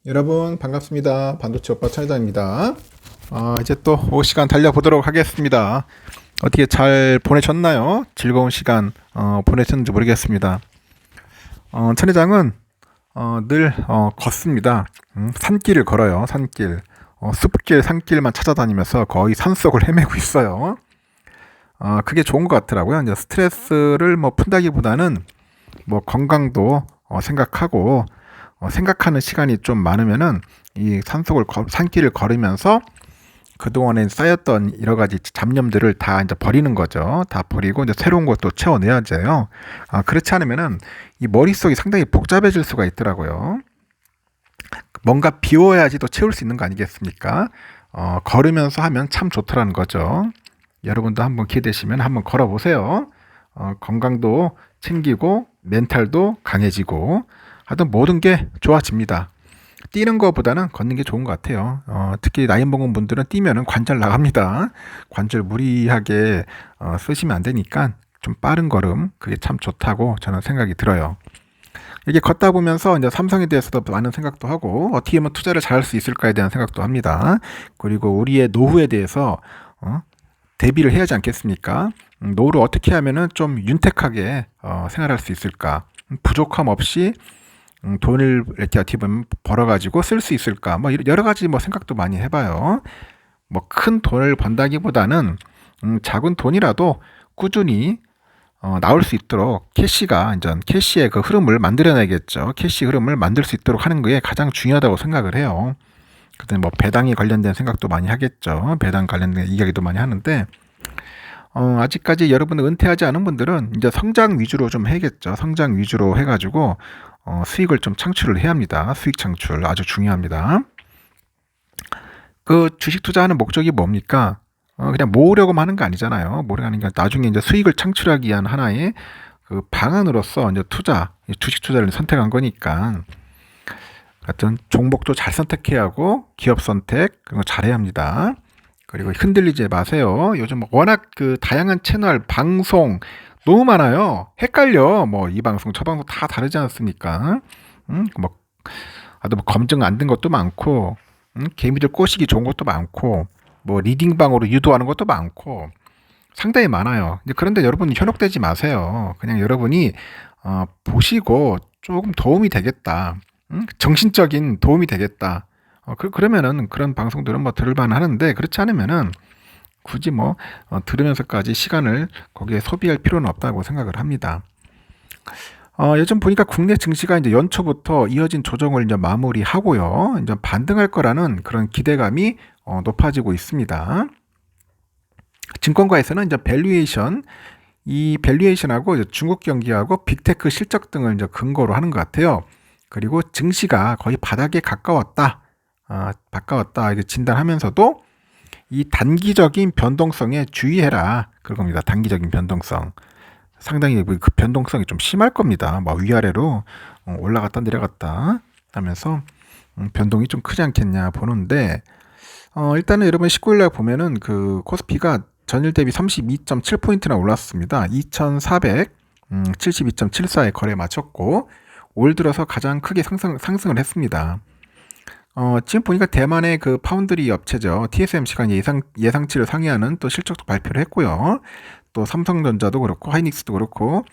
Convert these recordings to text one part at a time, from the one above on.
여러분 반갑습니다. 반도체 오빠 차이다입니다. 이제 또 5시간 달려보도록 하겠습니다. 어떻게 잘 보내셨나요? 즐거운 시간 보내셨는지 모르겠습니다. 천 회장은 늘 걷습니다. 산길을 걸어요. 산길. 숲길, 산길만 찾아다니면서 거의 산속을 헤매고 있어요. 그게 좋은 것 같더라고요. 이제 스트레스를 뭐 푼다기보다는 뭐 건강도 생각하고 생각하는 시간이 좀 많으면은 이 산길을 걸으면서 그동안에 쌓였던 여러 가지 잡념들을 다 이제 버리는 거죠. 다 버리고 이제 새로운 것도 채워내야죠. 그렇지 않으면은 이 머릿속이 상당히 복잡해질 수가 있더라고요. 뭔가 비워야지 또 채울 수 있는 거 아니겠습니까? 걸으면서 하면 참 좋더라는 거죠. 여러분도 한번 기회 되시면 한번 걸어보세요. 건강도 챙기고 멘탈도 강해지고 하여튼 모든 게 좋아집니다. 뛰는 것보다는 걷는 게 좋은 것 같아요. 특히 나이 먹은 분들은 뛰면은 관절 나갑니다. 관절 무리하게 쓰시면 안 되니까 좀 빠른 걸음 그게 참 좋다고 저는 생각이 들어요. 이게 걷다 보면서 이제 삼성에 대해서도 많은 생각도 하고 어떻게 하면 투자를 잘할 수 있을까에 대한 생각도 합니다. 그리고 우리의 노후에 대해서 대비를 해야 하지 않겠습니까? 노후를 어떻게 하면은 좀 윤택하게 생활할 수 있을까? 부족함 없이 돈을 이렇게 어떻게 보면 벌어가지고 쓸 수 있을까? 뭐 여러 가지 뭐 생각도 많이 해봐요. 뭐 큰 돈을 번다기보다는 작은 돈이라도 꾸준히 나올 수 있도록 캐시의 그 흐름을 만들어내겠죠. 캐시 흐름을 만들 수 있도록 하는 게 가장 중요하다고 생각을 해요. 그때 뭐 배당이 관련된 생각도 많이 하겠죠. 배당 관련된 이야기도 많이 하는데 아직까지 여러분들 은퇴하지 않은 분들은 이제 성장 위주로 좀 해야겠죠. 성장 위주로 해가지고 수익을 좀 창출을 해야 합니다. 수익 창출 아주 중요합니다. 그 주식 투자하는 목적이 뭡니까? 그냥 모으려고 하는 거 아니잖아요. 모으려고 하는 게 나중에 이제 수익을 창출하기 위한 하나의 그 방안으로서 이제 주식 투자를 선택한 거니까. 하여튼 종목도 잘 선택해야 하고 기업 선택 그런 거 잘해야 합니다. 그리고 흔들리지 마세요. 요즘 워낙 그 다양한 채널 방송 너무 많아요. 헷갈려. 뭐 이 방송 저 방송 다 다르지 않습니까? 뭐 검증 안 된 것도 많고 개미들 꼬시기 좋은 것도 많고 뭐 리딩방으로 유도하는 것도 많고 상당히 많아요. 그런데 여러분 현혹되지 마세요. 그냥 여러분이 보시고 조금 도움이 되겠다. 정신적인 도움이 되겠다. 그러면은 그런 방송들은 뭐 들을만 하는데 그렇지 않으면은 굳이 뭐 들으면서까지 시간을 거기에 소비할 필요는 없다고 생각을 합니다. 요즘 보니까 국내 증시가 이제 연초부터 이어진 조정을 이제 마무리하고요. 이제 반등할 거라는 그런 기대감이 높아지고 있습니다. 증권가에서는 이제 이 밸류에이션하고 이제 중국 경기하고 빅테크 실적 등을 이제 근거로 하는 것 같아요. 그리고 증시가 거의 바닥에 가까웠다 이렇게 진단하면서도 이 단기적인 변동성에 주의해라 그런 겁니다. 단기적인 변동성 상당히 그 변동성이 좀 심할 겁니다. 뭐 위아래로 올라갔다 내려갔다 하면서 변동이 좀 크지 않겠냐 보는데 일단은 여러분 19일날 보면은 그 코스피가 전일 대비 32.7포인트나 올랐습니다. 2472.74에 거래 마쳤고 올 들어서 가장 크게 상승을 했습니다. 지금 보니까 대만의 그 파운드리 업체죠. TSMC가 예상치를 상회하는 또 실적도 발표를 했고요. 또 삼성전자도 그렇고 하이닉스도 그렇고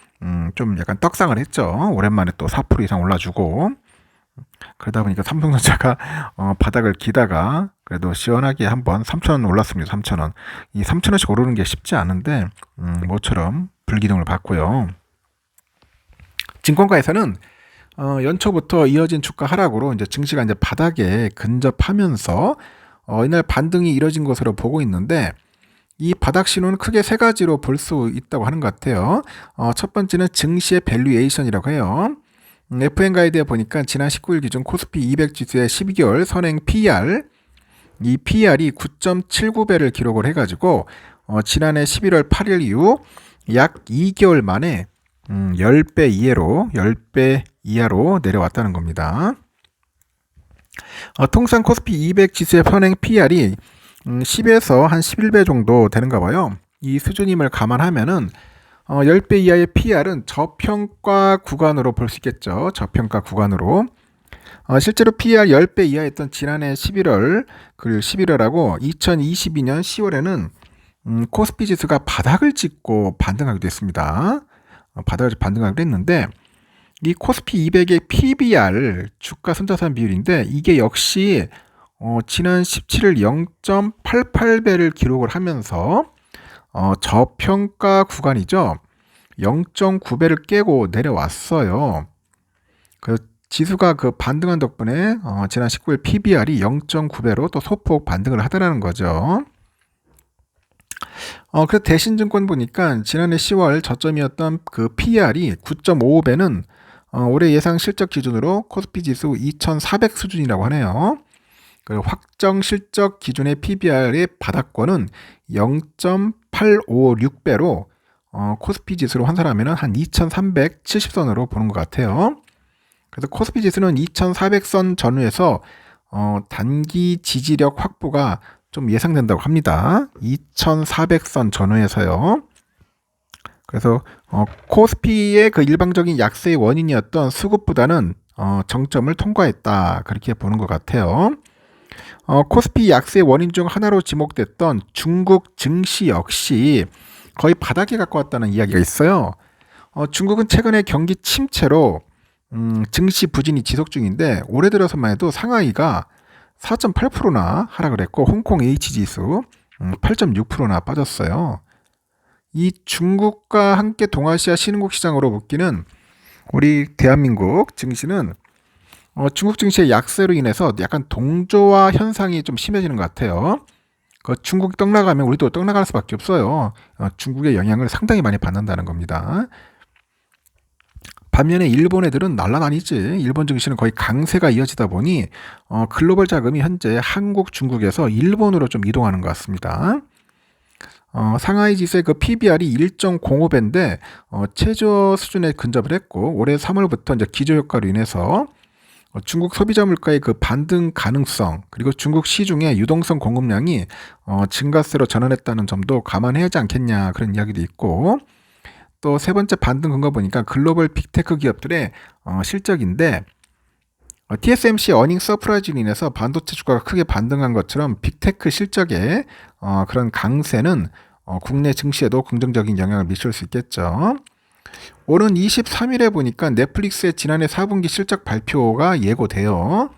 좀 약간 떡상을 했죠. 오랜만에 또 4% 이상 올라주고 그러다 보니까 삼성전자가 바닥을 기다가 그래도 시원하게 한번 3,000원 올랐습니다. 3,000원. 이 3,000원씩 오르는 게 쉽지 않은데 모처럼 불기둥을 받고요. 증권가에서는 연초부터 이어진 주가 하락으로 이제 증시가 이제 바닥에 근접하면서 이날 반등이 이뤄진 것으로 보고 있는데 이 바닥 신호는 크게 세 가지로 볼 수 있다고 하는 것 같아요. 첫 번째는 증시의 밸류에이션이라고 해요. FN 가이드에 보니까 지난 19일 기준 코스피 200 지수의 12개월 선행 PER 이 PER이 9.79배를 기록을 해가지고 지난해 11월 8일 이후 약 2개월 만에 10배 이하로 내려왔다는 겁니다. 통상 코스피 200 지수의 선행 PER이 10에서 한 11배 정도 되는가 봐요. 이 수준임을 감안하면은 10배 이하의 PER은 저평가 구간으로 볼 수 있겠죠. 저평가 구간으로. 실제로 PER 10배 이하였던 지난해 11월, 그리고 11월하고 2022년 10월에는 코스피 지수가 바닥을 찍고 반등하기도 했습니다. 바닥을 반등하기도 했는데, 이 코스피 200의 PBR, 주가 손자산 비율인데, 이게 역시 지난 17일 0.88배를 기록을 하면서 저평가 구간이죠. 0.9배를 깨고 내려왔어요. 그 지수가 그 반등한 덕분에 지난 19일 PBR이 0.9배로 또 소폭 반등을 하더라는 거죠. 그래서 대신증권 보니까 지난해 10월 저점이었던 그 PER이 9.55배는 올해 예상 실적 기준으로 코스피 지수 2,400 수준이라고 하네요. 그 확정 실적 기준의 PBR의 바닥권은 0.856배로 코스피 지수로 환산하면 한 2,370선으로 보는 것 같아요. 그래서 코스피 지수는 2,400선 전후에서 단기 지지력 확보가 좀 예상된다고 합니다. 2,400선 전후에서요. 그래서 코스피의 그 일방적인 약세의 원인이었던 수급보다는 정점을 통과했다, 그렇게 보는 것 같아요. 코스피 약세의 원인 중 하나로 지목됐던 중국 증시 역시 거의 바닥에 가까웠다는 이야기가 있어요. 중국은 최근에 경기 침체로 증시 부진이 지속 중인데, 올해 들어서만 해도 상하이가 4.8%나 하락을 했고 홍콩 H지수 8.6%나 빠졌어요. 이 중국과 함께 동아시아 신흥국 시장으로 묶이는 우리 대한민국 증시는 중국 증시의 약세로 인해서 약간 동조화 현상이 좀 심해지는 것 같아요. 중국이 떡나가면 우리도 떡나갈 수밖에 없어요. 중국의 영향을 상당히 많이 받는다는 겁니다. 반면에 일본 애들은 날라다니지. 일본 증시는 거의 강세가 이어지다 보니 글로벌 자금이 현재 한국, 중국에서 일본으로 좀 이동하는 것 같습니다. 상하이 지수의 그 PBR이 1.05배인데 최저 수준에 근접을 했고, 올해 3월부터 이제 기저 효과로 인해서 중국 소비자 물가의 그 반등 가능성, 그리고 중국 시중의 유동성 공급량이 증가세로 전환했다는 점도 감안해야 하지 않겠냐, 그런 이야기도 있고, 또 세 번째 반등 근거 보니까 글로벌 빅테크 기업들의 실적인데, TSMC 어닝 서프라이즈로 인해서 반도체 주가가 크게 반등한 것처럼 빅테크 실적의 그런 강세는 국내 증시에도 긍정적인 영향을 미칠 수 있겠죠. 오는 23일에 보니까 넷플릭스의 지난해 4분기 실적 발표가 예고돼요.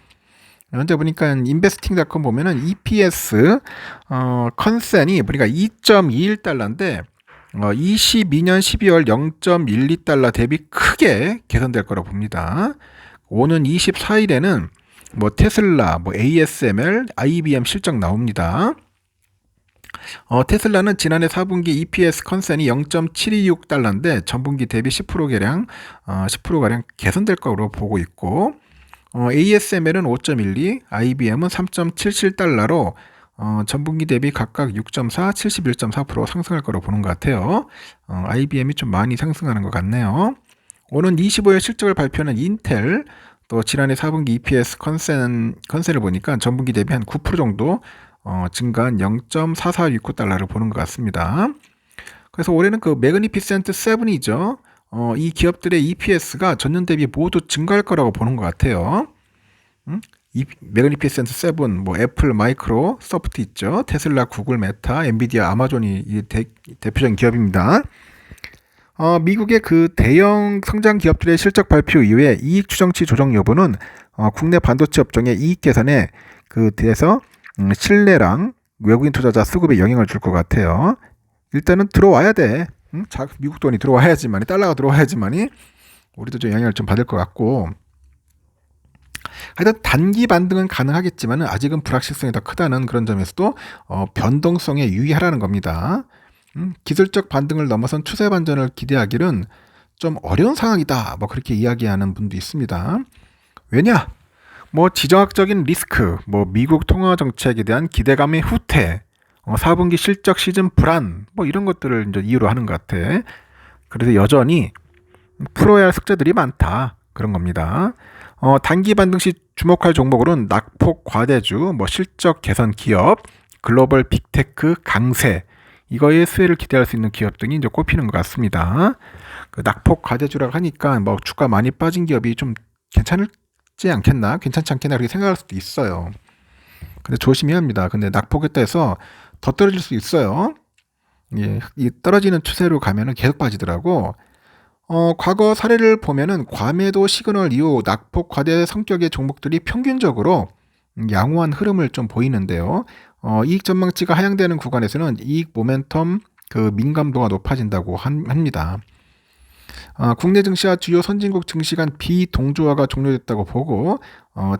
현재 보니까 인베스팅닷컴 보면은 EPS 컨센이 보니까 2.21달러인데 22년 12월 0.12달러 대비 크게 개선될 거라고 봅니다. 오는 24일에는 뭐 테슬라, 뭐 ASML, IBM 실적 나옵니다. 테슬라는 지난해 4분기 EPS 컨센이 0.726달러인데 전분기 대비 10%가량 10%가량 개선될 거로 보고 있고, ASML은 5.12, IBM은 3.77달러로 전분기 대비 각각 6.4, 71.4% 상승할 거로 보는 것 같아요. IBM이 좀 많이 상승하는 것 같네요. 오는 25일 실적을 발표하는 인텔, 또 지난해 4분기 EPS 컨센을 보니까 전분기 대비 한 9% 정도 증가한 0.4469달러를 보는 것 같습니다. 그래서 올해는 그 매그니피센트 7이죠. 이 기업들의 EPS가 전년 대비 모두 증가할 거라고 보는 것 같아요. 이 매그니피센트 7, 뭐 애플, 마이크로, 소프트 있죠. 테슬라, 구글, 메타, 엔비디아, 아마존이 대표적인 기업입니다. 미국의 그 대형 성장 기업들의 실적 발표 이후에 이익 추정치 조정 여부는 국내 반도체 업종의 이익 개선에 그 대해서 신뢰랑 외국인 투자자 수급에 영향을 줄 것 같아요. 일단은 들어와야 돼. 미국 돈이 들어와야지만이, 달러가 들어와야지만이 우리도 좀 영향을 좀 받을 것 같고, 하여튼 단기 반등은 가능하겠지만 아직은 불확실성이 더 크다는 그런 점에서도 변동성에 유의하라는 겁니다. 기술적 반등을 넘어선 추세 반전을 기대하기는 좀 어려운 상황이다, 뭐 그렇게 이야기하는 분도 있습니다. 왜냐? 뭐 지정학적인 리스크, 뭐 미국 통화 정책에 대한 기대감의 후퇴, 4분기 실적 시즌 불안, 뭐 이런 것들을 이제 이유로 하는 것 같아. 그래서 여전히 풀어야 할 숙제들이 많다, 그런 겁니다. 단기 반등 시 주목할 종목으로는 낙폭 과대주, 뭐 실적 개선 기업, 글로벌 빅테크 강세, 이거의 수혜를 기대할 수 있는 기업 등이 이제 꼽히는 것 같습니다. 그 낙폭 과대주라고 하니까 뭐 주가 많이 빠진 기업이 좀 괜찮을 않겠나, 괜찮지 않겠나 그렇게 생각할 수도 있어요. 근데 조심해야 합니다. 근데 낙폭에 따라서 더 떨어질 수 있어요. 예, 이 떨어지는 추세로 가면은 계속 빠지더라고. 과거 사례를 보면은 과매도 시그널 이후 낙폭 과대 성격의 종목들이 평균적으로 양호한 흐름을 좀 보이는데요. 이익 전망치가 하향되는 구간에서는 이익 모멘텀 그 민감도가 높아진다고 합니다. 국내 증시와 주요 선진국 증시 간 비동조화가 종료됐다고 보고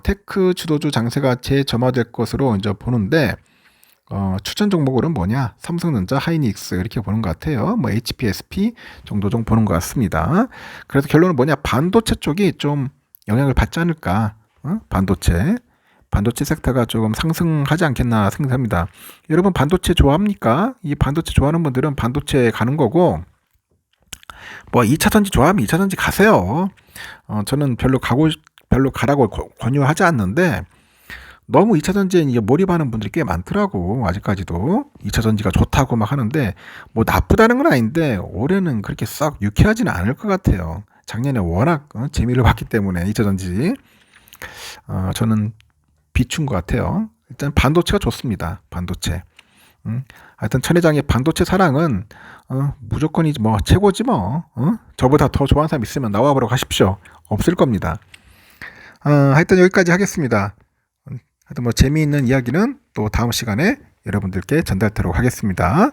테크 주도주 장세가 재점화될 것으로 이제 보는데 추천 종목으로는 뭐냐? 삼성전자, 하이닉스 이렇게 보는 것 같아요. 뭐 HPSP 정도 좀 보는 것 같습니다. 그래서 결론은 뭐냐? 반도체 쪽이 좀 영향을 받지 않을까? 반도체 섹터가 조금 상승하지 않겠나 생각합니다. 여러분 반도체 좋아합니까? 이 반도체 좋아하는 분들은 반도체 가는 거고, 뭐 2차전지 좋아하면 2차전지 가세요. 저는 별로 가라고 권유하지 않는데, 너무 2차전지에 이제 몰입하는 분들이 꽤 많더라고. 아직까지도 2차전지가 좋다고 막 하는데, 뭐 나쁘다는 건 아닌데 올해는 그렇게 썩 유쾌하지는 않을 것 같아요. 작년에 워낙 재미를 봤기 때문에 2차전지 저는 비춘 것 같아요. 일단 반도체가 좋습니다. 반도체. 하여튼 천 회장의 반도체 사랑은 무조건이지 뭐, 최고지 뭐. 저보다 더 좋아하는 사람 있으면 나와보라고 하십시오. 없을 겁니다. 하여튼 여기까지 하겠습니다. 하여튼 뭐 재미있는 이야기는 또 다음 시간에 여러분들께 전달하도록 하겠습니다.